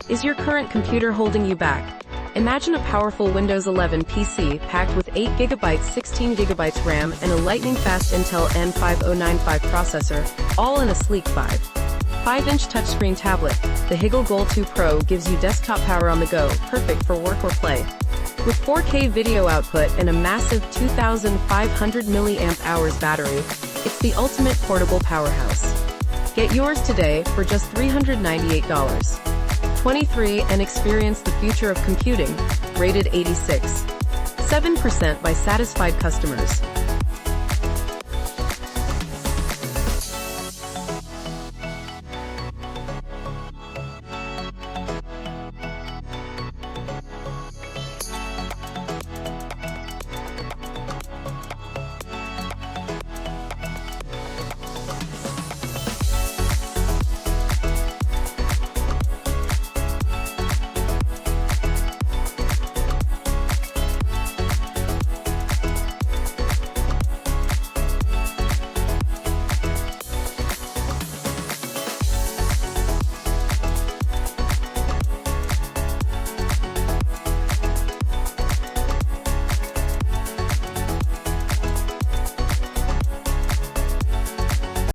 Is your current computer holding you back? Imagine a powerful Windows 11 PC packed with 8GB, 16GB RAM, and a lightning-fast Intel N5095 processor, all in a sleek 5-inch touchscreen tablet. The Higgle Goal 2 Pro gives you desktop power on the go, perfect for work or play. With 4K video output and a massive 2,500 mAh battery, it's the ultimate portable powerhouse. Get yours today for just $398. 23 and experience the future of computing, rated 86.7% by satisfied customers.